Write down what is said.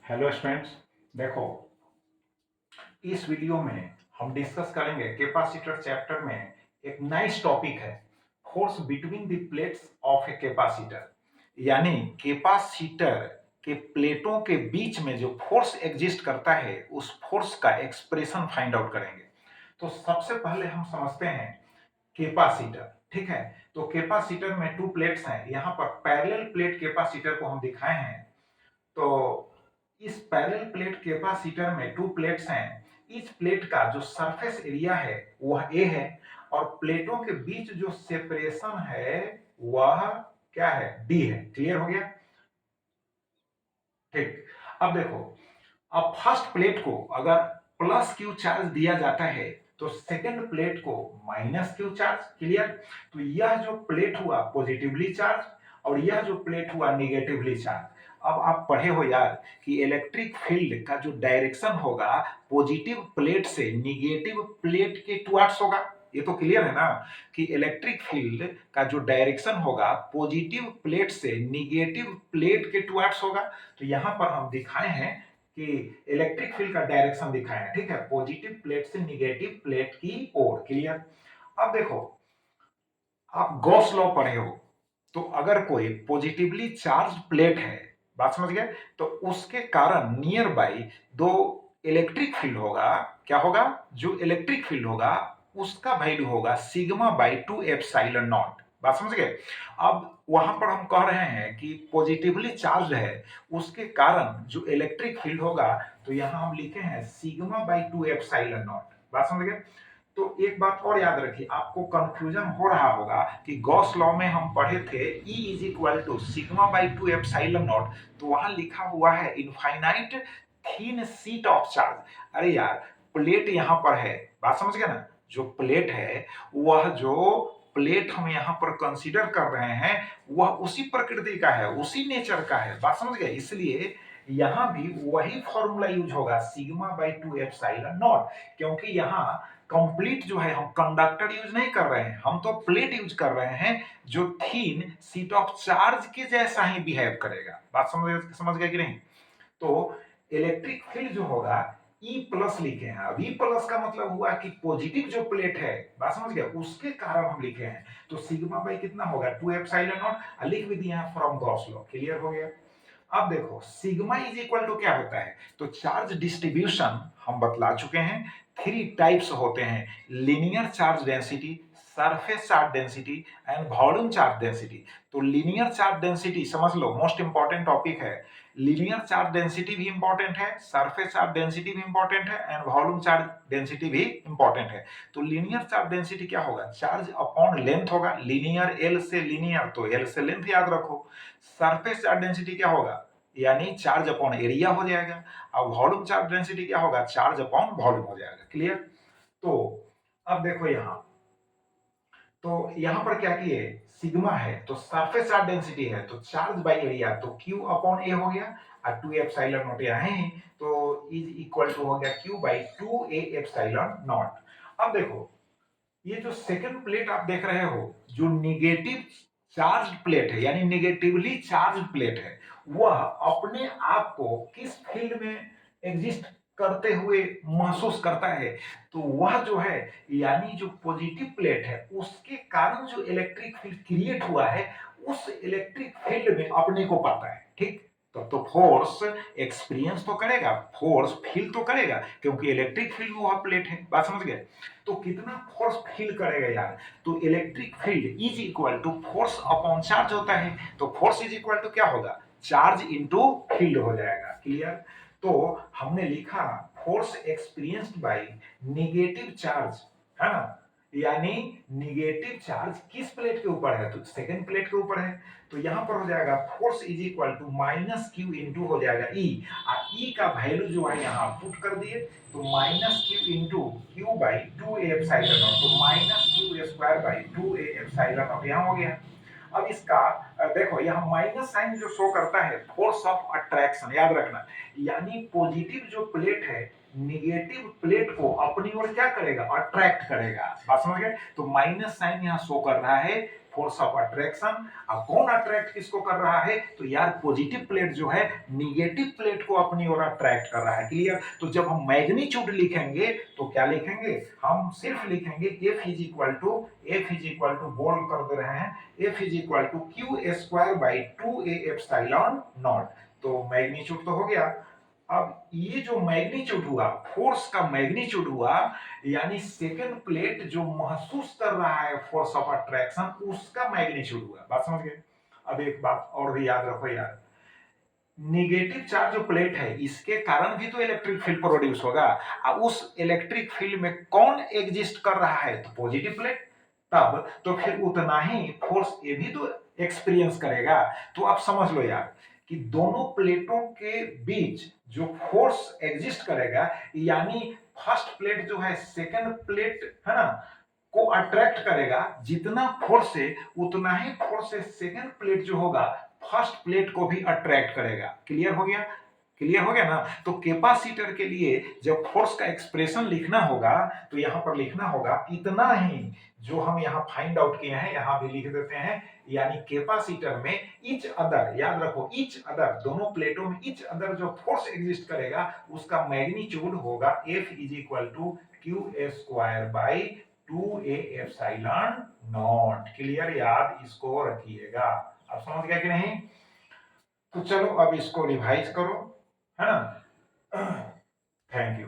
Hello students. देखो, इस video में हम डिस्कस करेंगे कैपेसिटर चैप्टर में एक नाइस टॉपिक है, force between the plates of a capacitor. यानी कैपेसिटर के प्लेटों के बीच में जो फोर्स एग्जिस्ट करता है उस फोर्स का एक्सप्रेशन फाइंड आउट करेंगे। तो सबसे पहले हम समझते हैं कैपेसिटर। ठीक है, तो कैपेसिटर में टू प्लेट्स हैं। यहाँ पर पैरेलल प्लेट कैपेसिटर को हम दिखाए हैं। तो इस पैरेलल प्लेट कैपेसिटर में टू प्लेट्स हैं। इस प्लेट का जो सरफेस एरिया है वह ए है और प्लेटों के बीच जो सेपरेशन है वह क्या है, डी है। क्लियर हो गया? ठीक। अब देखो, अब फर्स्ट प्लेट को अगर प्लस क्यू चार्ज दिया जाता है तो सेकंड प्लेट को माइनस क्यू चार्ज। क्लियर? तो यह जो प्लेट हुआ पॉजिटिवली चार्ज और यह जो प्लेट हुआ निगेटिवली चार्ज। अब आप पढ़े हो यार कि इलेक्ट्रिक फील्ड का जो डायरेक्शन होगा पॉजिटिव प्लेट से निगेटिव प्लेट के टुवर्ड्स होगा। ये तो क्लियर है ना कि इलेक्ट्रिक फील्ड का जो डायरेक्शन होगा पॉजिटिव प्लेट से निगेटिव प्लेट के टुवर्ड्स होगा। तो यहां पर हम दिखाए हैं कि इलेक्ट्रिक फील्ड का डायरेक्शन दिखाया है। ठीक है, पॉजिटिव प्लेट से निगेटिव प्लेट की ओर। क्लियर? अब देखो, आप गॉस लॉ पढ़े हो तो अगर कोई पॉजिटिवली चार्ज प्लेट है, बात समझ गए, तो उसके कारण नियर बाई दो इलेक्ट्रिक फील्ड होगा। क्या होगा? जो इलेक्ट्रिक फील्ड होगा उसका वैल्यू होगा सिग्मा बाई 2 एप्सिलॉन नॉट। बात समझ गए? अब वहां पर हम कह रहे हैं कि पॉजिटिवली चार्ज है उसके कारण जो इलेक्ट्रिक फील्ड होगा, तो यहां हम लिखे हैं सिग्मा बाई 2 एप्सिलॉन नॉट। बात समझ गए? तो एक बात और याद रखिए, आपको कंफ्यूजन हो रहा होगा कि गॉस लॉ में हम पढ़े थे E is equal to sigma by 2 epsilon naught, तो वहां लिखा हुआ है infinite thin sheet of charge. अरे यार, प्लेट यहां पर है, बात समझ गए ना? जो प्लेट है, वह जो प्लेट हम यहां पर कंसीडर कर रहे हैं वह उसी प्रकृति का है, उसी नेचर का है। बात समझ गए? इसलिए यहां भी वही फॉर्मूला यूज होगा सिग्मा बाई 2 एप्सिलॉन नॉट, क्योंकि यहां कंप्लीट जो है हम कंडक्टर यूज नहीं कर रहे हैं, हम तो प्लेट यूज कर रहे हैं जो थीन शीट ऑफ चार्ज के जैसा ही बिहेव करेगा। बात समझ गए कि नहीं? तो इलेक्ट्रिक फील्ड जो होगा ई प्लस लिखे हैं। अब ई प्लस का मतलब हुआ कि पॉजिटिव जो प्लेट है, बात समझ गए, उसके कारण हम लिखे हैं। तो सिग्मा बाई कितना होगा 2 एप्सिलॉन नॉट, लिख भी दिए हैं फ्रॉम गॉस लॉ। क्लियर हो गया? अब देखो, सिग्मा इज इक्वल टू क्या होता है, तो चार्ज डिस्ट्रीब्यूशन हम बतला चुके हैं। थ्री टाइप्स होते हैं, linear charge density, surface charge density and volume charge density. तो लीनियर चार्ज डेंसिटी समझ लो, मोस्ट इंपॉर्टेंट टॉपिक है। लीनियर चार्ज डेंसिटी भी इंपॉर्टेंट है, सरफेस चार्ज डेंसिटी भी इंपॉर्टेंट है एंड वॉल्यूम चार्ज डेंसिटी भी इंपॉर्टेंट है। तो लीनियर चार्ज डेंसिटी क्या होगा, चार्ज अपॉन लेंथ होगा। लीनियर एल से लीनियर, तो एल से लेंथ याद रखो। सरफेस चार्ज डेंसिटी क्या होगा, यानी चार्ज अपॉन एरिया हो जाएगा। अब वॉल्यूम चार्ज डेंसिटी क्या होगा, चार्ज अपॉन वॉल्यूम हो जाएगा। क्लियर? तो अब देखो यहां, तो यहां पर क्या किए, सिग्मा है तो सरफेस चार्ज डेंसिटी है तो चार्ज बाय एरिया, तो Q अपॉन A हो गया और 2 एप्सिलॉन नॉट यहाँ है तो इज इक्वल टू हो गया Q by 2A epsilon not. अब देखो, ये जो सेकंड प्लेट आप देख रहे हो जो निगेटिव चार्ज प्लेट है, यानी निगेटिवली चार्ज प्लेट है, वह अपने आप को किस फील्ड में एग्जिस्ट करते हुए महसूस करता है, तो वह जो है, यानी जो पॉजिटिव प्लेट है उसके कारण जो इलेक्ट्रिक फील्ड क्रिएट हुआ है उस इलेक्ट्रिक फील्ड में अपने को पाता है। ठीक? तो फोर्स एक्सपीरियंस तो करेगा, फोर्स फील तो करेगा, क्योंकि इलेक्ट्रिक फील्ड में वह प्लेट है। बात समझ गए? तो कितना फोर्स फील करेगा यार, तो electric field is equal to force upon charge होता है। तो फोर्स इज इक्वल टू क्या होगा, चार्ज इनटू फील्ड हो जाएगा। क्लियर? तो हमने लिखा force experienced by negative charge, है ना, यानी निगेटिव चार्ज किस प्लेट के ऊपर है, तो सेकंड प्लेट के ऊपर है। तो यहां पर हो जाएगा force is equal to minus q into हो जाएगा ई, और ई का वैल्यू जो है यहां पुट कर दिए, तो minus q into q by 2A epsilon naught, तो minus q square by 2A epsilon naught यहां हो गया। अब इसका देखो, यहाँ माइनस साइन जो शो करता है फोर्स ऑफ अट्रैक्शन, याद रखना, यानी पॉजिटिव जो प्लेट है निगेटिव प्लेट को अपनी ओर क्या करेगा, अट्रैक्ट करेगा। बात समझ गए? तो माइनस साइन यहाँ शो कर रहा है फोर्स ऑफ अट्रैक्शन। अब कौन अट्रैक्ट किसको कर रहा है, तो यार पॉजिटिव प्लेट जो है निगेटिव प्लेट को अपनी ओर अट्रैक्ट कर रहा है। क्लियर? तो जब हम मैग्नीट्यूड लिखेंगे तो क्या लिखेंगे, हम सिर्फ लिखेंगे F is equal to bold कर दे रहे हैं, F is equal to q square by 2a epsilon naught. तो मैग्नीट्यूड तो हो गया। अब ये जो मैग्नीट्यूड हुआ, फोर्स का मैग्नीट्यूड हुआ, यानी सेकंड प्लेट जो महसूस कर रहा है फोर्स ऑफ अट्रैक्शन, उसका मैग्नीट्यूड हुआ। बात समझ गए? अब एक बात और भी याद रखो यार, निगेटिव चार्ज जो प्लेट है इसके कारण भी तो इलेक्ट्रिक फील्ड प्रोड्यूस होगा। अब उस इलेक्ट्रिक फील्ड में कौन एग्जिस्ट कर रहा है, तो पॉजिटिव प्लेट। तब तो फिर उतना ही फोर्स ये भी तो एक्सपीरियंस करेगा। तो आप समझ लो यार कि दोनों प्लेटों के बीच जो फोर्स एग्जिस्ट करेगा, यानी फर्स्ट प्लेट जो है सेकंड प्लेट है ना को अट्रैक्ट करेगा, जितना फोर्स है उतना ही फोर्स से सेकंड प्लेट जो होगा फर्स्ट प्लेट को भी अट्रैक्ट करेगा। क्लियर हो गया? क्लियर हो गया ना? तो कैपेसिटर के लिए जब फोर्स का एक्सप्रेशन लिखना होगा तो यहां पर लिखना होगा इतना ही जो हम यहां फाइंड आउट किए हैं, यहां भी लिख देते हैं। यानी कैपेसिटर में ईच अदर, याद रखो ईच अदर, दोनों प्लेटों में ईच अदर जो फोर्स एग्जिस्ट करेगा उसका मैग्नीट्यूड होगा F is equal to q square by 2a epsilon naught. Clear? याद इसको रखिएगा। आप समझ गया कि नहीं? तो चलो अब इसको रिवाइज करो, है ना? Thank you.